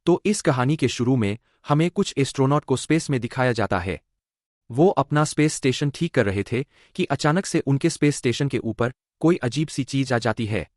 तो इस कहानी के शुरू में हमें कुछ एस्ट्रोनॉट को स्पेस में दिखाया जाता है। वो अपना स्पेस स्टेशन ठीक कर रहे थे कि अचानक से उनके स्पेस स्टेशन के ऊपर कोई अजीब सी चीज आ जाती है।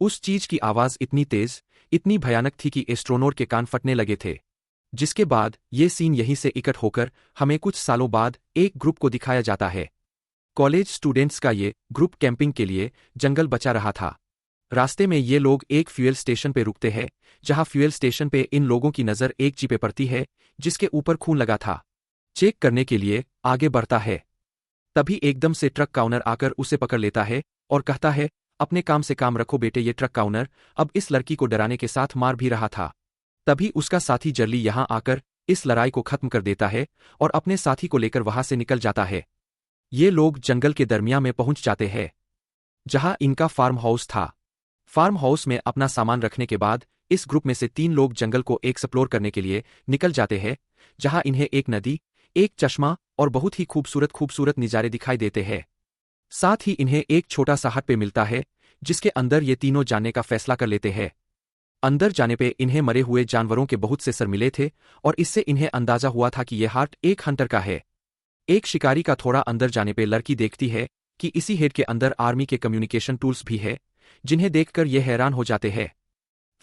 उस चीज की आवाज इतनी तेज, इतनी भयानक थी कि एस्ट्रोनॉट के कान फटने लगे थे। जिसके बाद ये सीन यहीं से इकट्ठ होकर हमें कुछ सालों बाद एक ग्रुप को दिखाया जाता है। कॉलेज स्टूडेंट्स का ये ग्रुप कैंपिंग के लिए जंगल बचा रहा था। रास्ते में ये लोग एक फ्यूल स्टेशन पे रुकते हैं, जहां फ्यूल स्टेशन पे इन लोगों की नजर एक जीप पे पड़ती है जिसके ऊपर खून लगा था। चेक करने के लिए आगे बढ़ता है, तभी एकदम से ट्रक का ओनर आकर उसे पकड़ लेता है और कहता है, अपने काम से काम रखो बेटे। ये ट्रक का ओनर अब इस लड़की को डराने के साथ मार भी रहा था। तभी उसका साथी जर्ली यहां आकर इस लड़ाई को खत्म कर देता है और अपने साथी को लेकर वहां से निकल जाता है। ये लोग जंगल के दरमियान में पहुंच जाते हैं, जहां इनका फार्म हाउस था। फार्म हाउस में अपना सामान रखने के बाद इस ग्रुप में से 3 लोग जंगल को एक्सप्लोर करने के लिए निकल जाते हैं, जहां इन्हें एक नदी, एक चश्मा और बहुत ही खूबसूरत नज़ारे दिखाई देते हैं। साथ ही इन्हें एक छोटा सा हट पे मिलता है, जिसके अंदर ये तीनों जाने का फैसला कर लेते हैं। अंदर जाने पे इन्हें मरे हुए जानवरों के बहुत से सर मिले थे और इससे इन्हें अंदाजा हुआ था कि यह हार्ट एक हंटर का है। एक शिकारी का थोड़ा अंदर जाने पे लड़की देखती है कि इसी हेड के अंदर आर्मी के कम्युनिकेशन टूल्स भी है, जिन्हें देखकर ये हैरान हो जाते हैं।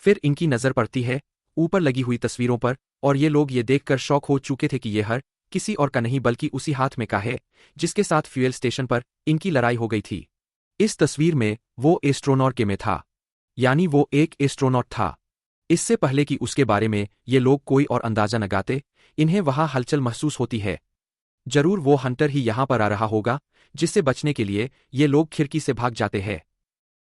फिर इनकी नजर पड़ती है ऊपर लगी हुई तस्वीरों पर और ये लोग ये देखकर शॉक हो चुके थे कि ये हर किसी और का नहीं बल्कि उसी हाथ में का है जिसके साथ फ्यूल स्टेशन पर इनकी लड़ाई हो गई थी। इस तस्वीर में वो एस्ट्रोनॉट के में था, यानी वो एक एस्ट्रोनॉट था। इससे पहले कि उसके बारे में ये लोग कोई और अंदाजा लगाते, इन्हें वहां हलचल महसूस होती है। जरूर वो हंटर ही यहां पर आ रहा होगा, जिससे बचने के लिए ये लोग खिड़की से भाग जाते हैं।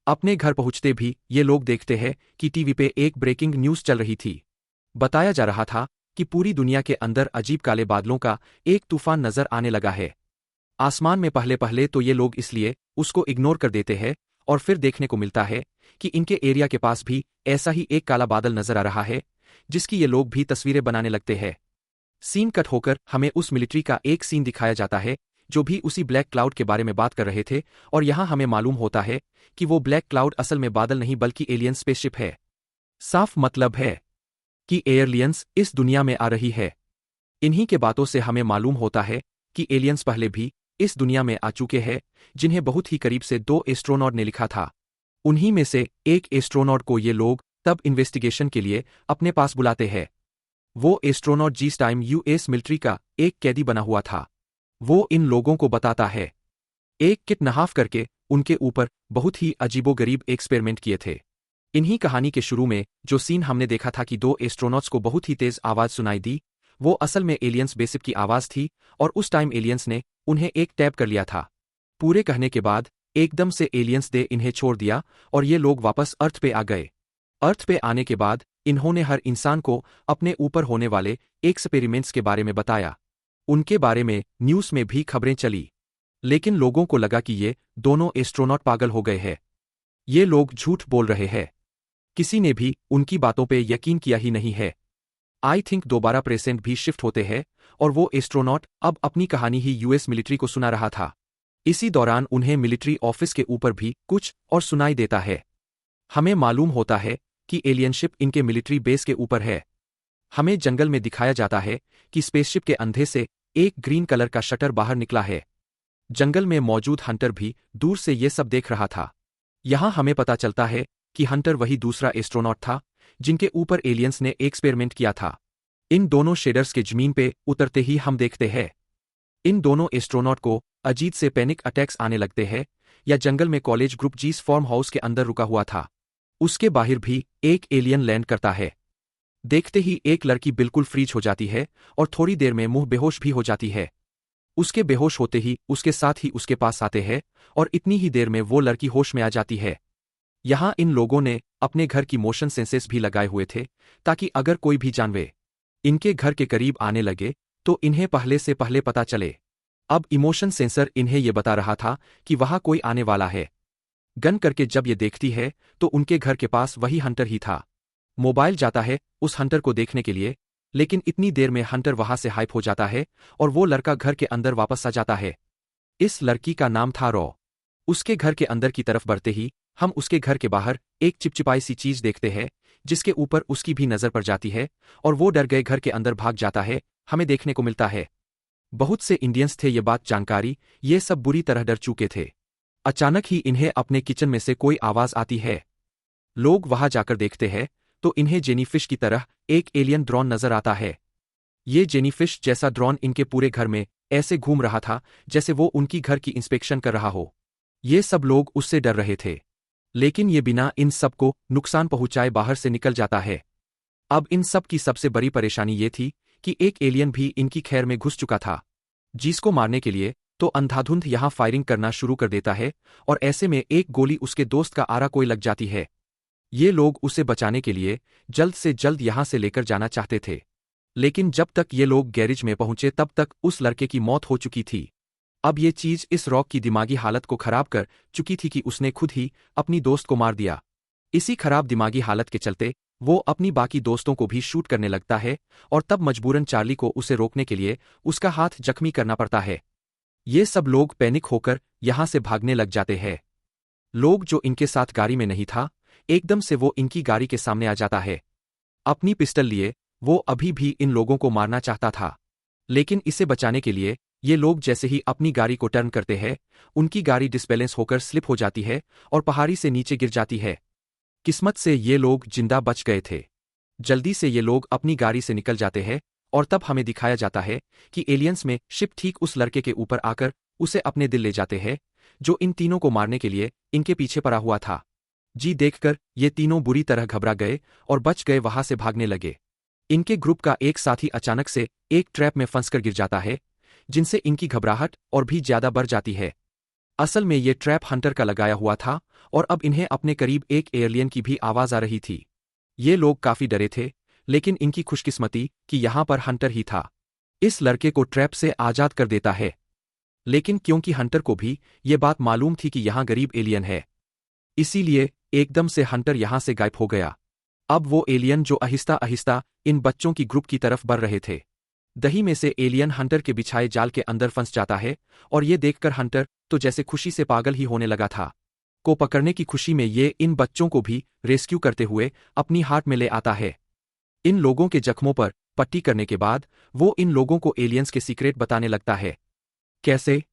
अपने घर पहुंचते भी ये लोग देखते हैं कि टीवी पे एक ब्रेकिंग न्यूज चल रही थी। बताया जा रहा था कि पूरी दुनिया के अंदर अजीब काले बादलों का एक तूफान नजर आने लगा है। आसमान में पहले तो ये लोग इसलिए उसको इग्नोर कर देते हैं और फिर देखने को मिलता है कि इनके एरिया के पास भी ऐसा ही एक काला बादल नजर आ रहा है, जिसकी ये लोग भी तस्वीरें बनाने लगते हैं। सीन कट होकर हमें उस मिलिट्री का एक सीन दिखाया जाता है, जो भी उसी ब्लैक क्लाउड के बारे में बात कर रहे थे और यहां हमें मालूम होता है कि वो ब्लैक क्लाउड असल में बादल नहीं बल्कि एलियन स्पेसशिप है। साफ मतलब है कि एयरलियंस इस दुनिया में आ रही है। इन्हीं के बातों से हमें मालूम होता है कि एलियंस पहले भी इस दुनिया में आ चुके हैं, जिन्हें बहुत ही करीब से 2 एस्ट्रोनॉट ने लिखा था। उन्हीं में से एक एस्ट्रोनॉट को ये लोग तब इन्वेस्टिगेशन के लिए अपने पास बुलाते हैं। वो एस्ट्रोनॉट जिस टाइम यूएस मिलिट्री का एक कैदी बना हुआ था, वो इन लोगों को बताता है एक किट नहाफ करके उनके ऊपर बहुत ही अजीबोगरीब एक्सपेरिमेंट किए थे। इन्हीं कहानी के शुरू में जो सीन हमने देखा था कि 2 एस्ट्रोनॉट्स को बहुत ही तेज आवाज सुनाई दी, वो असल में एलियंस बेसिप की आवाज थी और उस टाइम एलियंस ने उन्हें एक टैप कर लिया था। पूरे कहने के बाद एकदम से एलियंस दे इन्हें छोड़ दिया और ये लोग वापस अर्थ पे आ गए। अर्थ पे आने के बाद इन्होंने हर इंसान को अपने ऊपर होने वाले एक्सपेरिमेंट्स के बारे में बताया। उनके बारे में न्यूज़ में भी खबरें चली, लेकिन लोगों को लगा कि ये दोनों एस्ट्रोनॉट पागल हो गए हैं। ये लोग झूठ बोल रहे हैं। किसी ने भी उनकी बातों पे यकीन किया ही नहीं है। आई थिंक दोबारा प्रेजेंट भी शिफ्ट होते हैं और वो एस्ट्रोनॉट अब अपनी कहानी ही यूएस मिलिट्री को सुना रहा था। इसी दौरान उन्हें मिलिट्री ऑफिस के ऊपर भी कुछ और सुनाई देता है। हमें मालूम होता है कि एलियनशिप इनके मिलिट्री बेस के ऊपर है। हमें जंगल में दिखाया जाता है कि स्पेसशिप के अंधे से एक ग्रीन कलर का शटर बाहर निकला है। जंगल में मौजूद हंटर भी दूर से ये सब देख रहा था। यहां हमें पता चलता है कि हंटर वही दूसरा एस्ट्रोनॉट था जिनके ऊपर एलियंस ने एक्सपेरिमेंट किया था। इन दोनों शेडर्स के जमीन पे उतरते ही हम देखते हैं इन दोनों एस्ट्रोनॉट को अजीब से पैनिक अटैक्स आने लगते हैं, या जंगल में कॉलेज ग्रुप जिस फार्म हाउस के अंदर रुका हुआ था उसके बाहर भी एक एलियन लैंड करता है। देखते ही एक लड़की बिल्कुल फ्रीज हो जाती है और थोड़ी देर में मुंह बेहोश भी हो जाती है। उसके बेहोश होते ही उसके साथ ही उसके पास आते हैं और इतनी ही देर में वो लड़की होश में आ जाती है। यहां इन लोगों ने अपने घर की मोशन सेंसेस भी लगाए हुए थे, ताकि अगर कोई भी जानवर इनके घर के करीब आने लगे तो इन्हें पहले से पहले पता चले। अब इमोशन सेंसर इन्हें ये बता रहा था कि वहां कोई आने वाला है। गन करके जब ये देखती है तो उनके घर के पास वही हंटर ही था। मोबाइल जाता है उस हंटर को देखने के लिए, लेकिन इतनी देर में हंटर वहां से हाइप हो जाता है और वो लड़का घर के अंदर वापस आ जाता है। इस लड़की का नाम था रॉ। उसके घर के अंदर की तरफ बढ़ते ही हम उसके घर के बाहर एक चिपचिपाई सी चीज देखते हैं, जिसके ऊपर उसकी भी नजर पड़ जाती है और वो डर गए घर के अंदर भाग जाता है, हमें देखने को मिलता है। बहुत से इंडियंस थे ये बात जानकारी, ये सब बुरी तरह डर चुके थे। अचानक ही इन्हें अपने किचन में से कोई आवाज आती है। लोग वहां जाकर देखते हैं तो इन्हें जेनीफिश की तरह एक एलियन ड्रोन नजर आता है। ये जेनीफिश जैसा ड्रोन इनके पूरे घर में ऐसे घूम रहा था जैसे वो उनकी घर की इंस्पेक्शन कर रहा हो। ये सब लोग उससे डर रहे थे, लेकिन ये बिना इन सब को नुकसान पहुंचाए बाहर से निकल जाता है। अब इन सब की सबसे बड़ी परेशानी ये थी कि एक एलियन भी इनकी खैर में घुस चुका था, जिसको मारने के लिए तो अंधाधुंध यहां फायरिंग करना शुरू कर देता है और ऐसे में एक गोली उसके दोस्त का आरा कोई लग जाती है। ये लोग उसे बचाने के लिए जल्द से जल्द यहां से लेकर जाना चाहते थे, लेकिन जब तक ये लोग गैरेज में पहुंचे तब तक उस लड़के की मौत हो चुकी थी। अब ये चीज इस रॉक की दिमागी हालत को खराब कर चुकी थी कि उसने खुद ही अपनी दोस्त को मार दिया। इसी खराब दिमागी हालत के चलते वो अपनी बाकी दोस्तों को भी शूट करने लगता है और तब मजबूरन चार्ली को उसे रोकने के लिए उसका हाथ जख्मी करना पड़ता है। ये सब लोग पैनिक होकर यहां से भागने लग जाते हैं। लोग जो इनके साथ गाड़ी में नहीं था, एकदम से वो इनकी गाड़ी के सामने आ जाता है। अपनी पिस्टल लिए वो अभी भी इन लोगों को मारना चाहता था, लेकिन इसे बचाने के लिए ये लोग जैसे ही अपनी गाड़ी को टर्न करते हैं, उनकी गाड़ी डिसबैलेंस होकर स्लिप हो जाती है और पहाड़ी से नीचे गिर जाती है। किस्मत से ये लोग जिंदा बच गए थे। जल्दी से ये लोग अपनी गाड़ी से निकल जाते हैं और तब हमें दिखाया जाता है कि एलियंस में शिप ठीक उस लड़के के ऊपर आकर उसे अपने दिल ले जाते हैं, जो इन तीनों को मारने के लिए इनके पीछे पड़ा हुआ था। जी देखकर ये तीनों बुरी तरह घबरा गए और बच गए वहां से भागने लगे। इनके ग्रुप का एक साथी अचानक से एक ट्रैप में फंसकर गिर जाता है, जिनसे इनकी घबराहट और भी ज्यादा बढ़ जाती है। असल में ये ट्रैप हंटर का लगाया हुआ था और अब इन्हें अपने करीब एक एलियन की भी आवाज आ रही थी। ये लोग काफी डरे थे, लेकिन इनकी खुशकिस्मती कि यहां पर हंटर ही था। इस लड़के को ट्रैप से आजाद कर देता है, लेकिन क्योंकि हंटर को भी ये बात मालूम थी कि यहां गरीब एलियन है, इसीलिए एकदम से हंटर यहां से गायब हो गया। अब वो एलियन जो आहिस्ता आहिस्ता इन बच्चों की ग्रुप की तरफ बढ़ रहे थे, दही में से एलियन हंटर के बिछाए जाल के अंदर फंस जाता है और ये देखकर हंटर तो जैसे खुशी से पागल ही होने लगा था। को पकड़ने की खुशी में ये इन बच्चों को भी रेस्क्यू करते हुए अपनी हाथ में ले आता है। इन लोगों के जख्मों पर पट्टी करने के बाद वो इन लोगों को एलियंस के सीक्रेट बताने लगता है। कैसे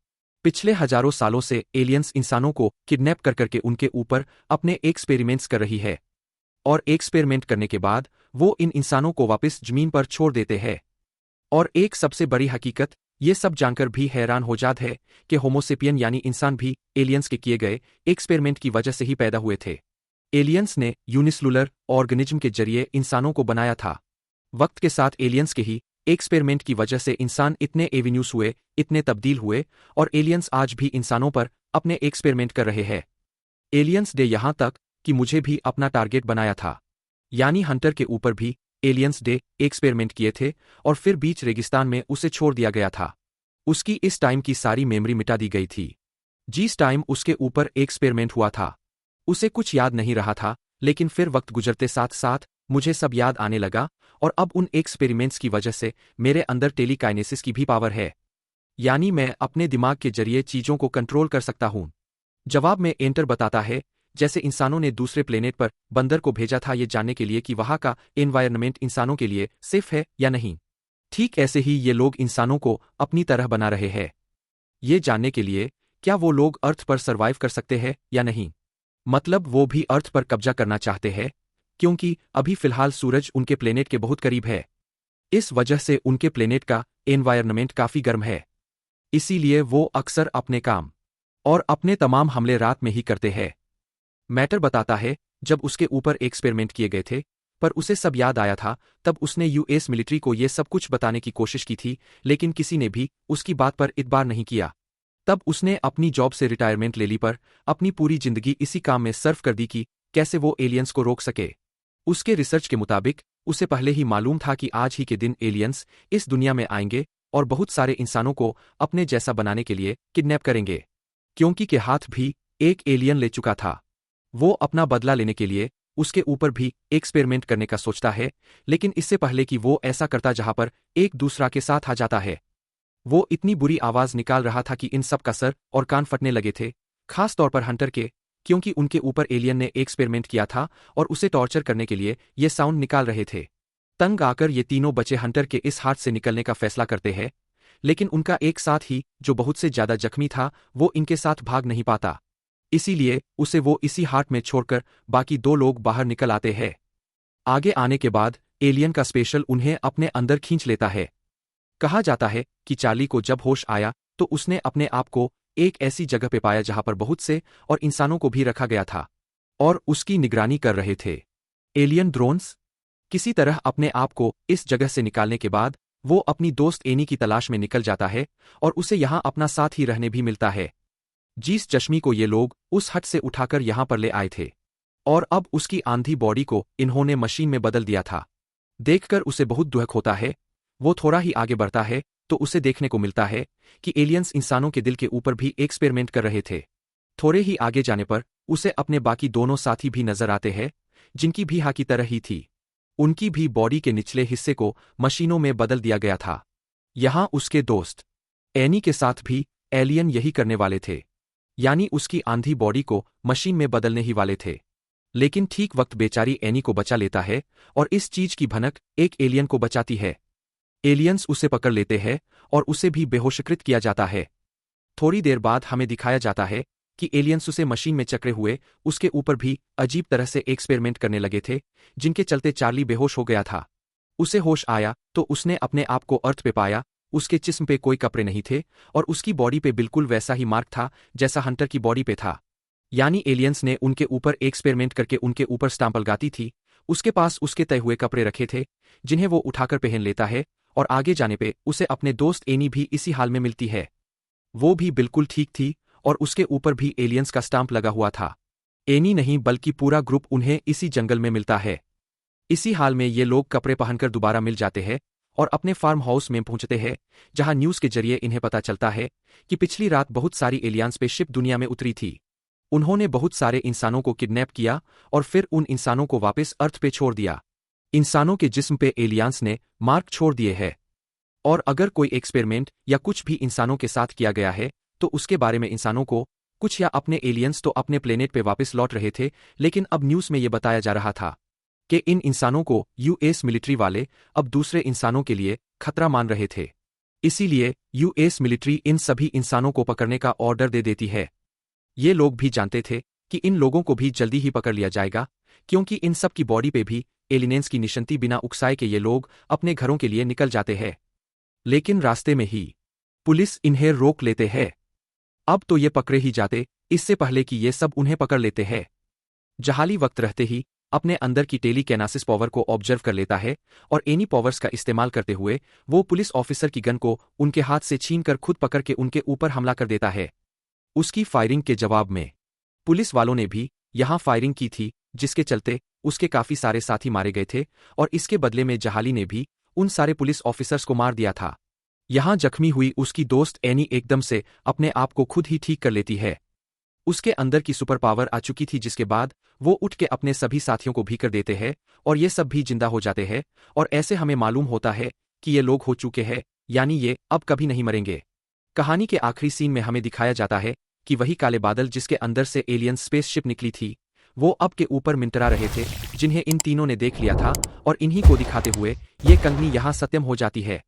पिछले हजारों सालों से एलियंस इंसानों को किडनैप कर करके उनके ऊपर अपने एक्सपेरिमेंट्स कर रही है, और एक्सपेरिमेंट करने के बाद वो इन इंसानों को वापस जमीन पर छोड़ देते हैं। और एक सबसे बड़ी हकीकत ये सब जानकर भी हैरान हो जाते है कि होमोसेपियन यानी इंसान भी एलियंस के किए गए एक्सपेरिमेंट की वजह से ही पैदा हुए थे। एलियंस ने यूनिसेलुलर ऑर्गेनिज्म के जरिए इंसानों को बनाया था। वक्त के साथ एलियंस के ही एक्सपेरिमेंट की वजह से इंसान इतने एवेन्यूज हुए, इतने तब्दील हुए, और एलियंस आज भी इंसानों पर अपने एक्सपेरिमेंट कर रहे हैं। एलियंस डे यहां तक कि मुझे भी अपना टारगेट बनाया था, यानी हंटर के ऊपर भी एलियंस डे एक्सपेरिमेंट किए थे और फिर बीच रेगिस्तान में उसे छोड़ दिया गया था। उसकी इस टाइम की सारी मेमोरी मिटा दी गई थी, जिस टाइम उसके ऊपर एक्सपेरिमेंट हुआ था। उसे कुछ याद नहीं रहा था, लेकिन फिर वक्त गुजरते साथ साथ मुझे सब याद आने लगा और अब उन एक्सपेरिमेंट्स की वजह से मेरे अंदर टेलीकाइनेसिस की भी पावर है, यानी मैं अपने दिमाग के जरिए चीजों को कंट्रोल कर सकता हूं। जवाब में एंटर बताता है, जैसे इंसानों ने दूसरे प्लेनेट पर बंदर को भेजा था ये जानने के लिए कि वहां का एनवायरनमेंट इंसानों के लिए सेफ है या नहीं, ठीक ऐसे ही ये लोग इंसानों को अपनी तरह बना रहे हैं, ये जानने के लिए क्या वो लोग अर्थ पर सर्वाइव कर सकते हैं या नहीं। मतलब वो भी अर्थ पर कब्जा करना चाहते हैं, क्योंकि अभी फिलहाल सूरज उनके प्लेनेट के बहुत करीब है। इस वजह से उनके प्लेनेट का एनवायरनमेंट काफी गर्म है, इसीलिए वो अक्सर अपने काम और अपने तमाम हमले रात में ही करते हैं। मैटर बताता है, जब उसके ऊपर एक्सपेरिमेंट किए गए थे पर उसे सब याद आया था, तब उसने यूएस मिलिट्री को ये सब कुछ बताने की कोशिश की थी, लेकिन किसी ने भी उसकी बात पर इतबार नहीं किया। तब उसने अपनी जॉब से रिटायरमेंट ले ली, पर अपनी पूरी जिंदगी इसी काम में सर्व कर दी कि कैसे वो एलियंस को रोक सके। उसके रिसर्च के मुताबिक उसे पहले ही मालूम था कि आज ही के दिन एलियंस इस दुनिया में आएंगे और बहुत सारे इंसानों को अपने जैसा बनाने के लिए किडनैप करेंगे। क्योंकि के हाथ भी एक एलियन ले चुका था, वो अपना बदला लेने के लिए उसके ऊपर भी एक्सपेरिमेंट करने का सोचता है, लेकिन इससे पहले कि वो ऐसा करता जहां पर एक दूसरा के साथ आ जाता है, वो इतनी बुरी आवाज निकाल रहा था कि इन सब का सर और कान फटने लगे थे, खास तौर पर हंटर के, क्योंकि उनके ऊपर एलियन ने एक्सपेरिमेंट किया था और उसे टॉर्चर करने के लिए ये साउंड निकाल रहे थे। तंग आकर ये तीनों बच्चे हंटर के इस हाथ से निकलने का फैसला करते हैं, लेकिन उनका एक साथ ही, जो बहुत से ज्यादा जख्मी था, वो इनके साथ भाग नहीं पाता। इसीलिए उसे वो इसी हाट में छोड़कर बाकी दो लोग बाहर निकल आते हैं। आगे आने के बाद एलियन का स्पेशल उन्हें अपने अंदर खींच लेता है। कहा जाता है कि चार्ली को जब होश आया तो उसने अपने आप को एक ऐसी जगह पे पाया जहां पर बहुत से और इंसानों को भी रखा गया था और उसकी निगरानी कर रहे थे एलियन ड्रोन्स। किसी तरह अपने आप को इस जगह से निकालने के बाद वो अपनी दोस्त एनी की तलाश में निकल जाता है और उसे यहां अपना साथ ही रहने भी मिलता है। जिस चश्मी को ये लोग उस हट से उठाकर यहां पर ले आए थे और अब उसकी आंधी बॉडी को इन्होंने मशीन में बदल दिया था। देखकर उसे बहुत दुख होता है। वो थोड़ा ही आगे बढ़ता है तो उसे देखने को मिलता है कि एलियंस इंसानों के दिल के ऊपर भी एक्सपेरिमेंट कर रहे थे। थोड़े ही आगे जाने पर उसे अपने बाकी दोनों साथी भी नजर आते हैं, जिनकी भी की तरह ही थी। उनकी भी बॉडी के निचले हिस्से को मशीनों में बदल दिया गया था। यहां उसके दोस्त एनी के साथ भी एलियन यही करने वाले थे, यानी उसकी आंधी बॉडी को मशीन में बदलने ही वाले थे। लेकिन ठीक वक्त बेचारी एनी को बचा लेता है और इस चीज की भनक एक एलियन को बचाती है। एलियंस उसे पकड़ लेते हैं और उसे भी बेहोशकृत किया जाता है। थोड़ी देर बाद हमें दिखाया जाता है कि एलियंस उसे मशीन में चक्रे हुए उसके ऊपर भी अजीब तरह से एक्सपेरिमेंट करने लगे थे, जिनके चलते चार्ली बेहोश हो गया था। उसे होश आया तो उसने अपने आप को अर्थ पे पाया। उसके जिस्म पे कोई कपड़े नहीं थे और उसकी बॉडी पे बिल्कुल वैसा ही मार्क था जैसा हंटर की बॉडी पे था। यानी एलियंस ने उनके ऊपर एक्सपेरिमेंट करके उनके ऊपर स्टाम्प लगाती थी। उसके पास उसके तय हुए कपड़े रखे थे, जिन्हें वो उठाकर पहन लेता है और आगे जाने पे उसे अपने दोस्त एनी भी इसी हाल में मिलती है। वो भी बिल्कुल ठीक थी और उसके ऊपर भी एलियंस का स्टाम्प लगा हुआ था। एनी नहीं बल्कि पूरा ग्रुप उन्हें इसी जंगल में मिलता है। इसी हाल में ये लोग कपड़े पहनकर दोबारा मिल जाते हैं और अपने फार्म हाउस में पहुंचते हैं, जहां न्यूज के जरिए इन्हें पता चलता है कि पिछली रात बहुत सारी एलियन स्पेसशिप दुनिया में उतरी थी। उन्होंने बहुत सारे इंसानों को किडनैप किया और फिर उन इंसानों को वापस अर्थ पे छोड़ दिया। इंसानों के जिस्म पे एलियंस ने मार्क छोड़ दिए हैं और अगर कोई एक्सपेरिमेंट या कुछ भी इंसानों के साथ किया गया है तो उसके बारे में इंसानों को कुछ या अपने एलियंस तो अपने प्लेनेट पे वापस लौट रहे थे, लेकिन अब न्यूज में ये बताया जा रहा था कि इन इंसानों को यूएस मिलिट्री वाले अब दूसरे इंसानों के लिए खतरा मान रहे थे। इसीलिए यूएस मिलिट्री इन सभी इंसानों को पकड़ने का ऑर्डर दे देती है। ये लोग भी जानते थे कि इन लोगों को भी जल्दी ही पकड़ लिया जाएगा, क्योंकि इन सब की बॉडी पे भी एलियंस की निशानी बिना उकसाए के ये लोग अपने घरों के लिए निकल जाते हैं। लेकिन रास्ते में ही पुलिस इन्हें रोक लेते हैं। अब तो ये पकड़े ही जाते, इससे पहले कि ये सब उन्हें पकड़ लेते हैं। जहाली वक्त रहते ही अपने अंदर की टेलीकैनेसिस पावर को ऑब्जर्व कर लेता है और एनी पावर्स का इस्तेमाल करते हुए वो पुलिस ऑफिसर की गन को उनके हाथ से छीनकर खुद पकड़ के उनके ऊपर हमला कर देता है। उसकी फायरिंग के जवाब में पुलिस वालों ने भी यहां फायरिंग की थी, जिसके चलते उसके काफी सारे साथी मारे गए थे और इसके बदले में जहाली ने भी उन सारे पुलिस ऑफिसर्स को मार दिया था। यहां जख्मी हुई उसकी दोस्त एनी एकदम से अपने आप को खुद ही ठीक कर लेती है। उसके अंदर की सुपर पावर आ चुकी थी, जिसके बाद वो उठ के अपने सभी साथियों को भी कर देते हैं और ये सब भी जिंदा हो जाते हैं और ऐसे हमें मालूम होता है कि ये लोग हो चुके हैं, यानी ये अब कभी नहीं मरेंगे। कहानी के आखिरी सीन में हमें दिखाया जाता है कि वही काले बादल जिसके अंदर से एलियन स्पेसशिप निकली थी, वो अब के ऊपर मिंटरा रहे थे, जिन्हें इन तीनों ने देख लिया था और इन्हीं को दिखाते हुए ये कहानी यहाँ सत्यम हो जाती है।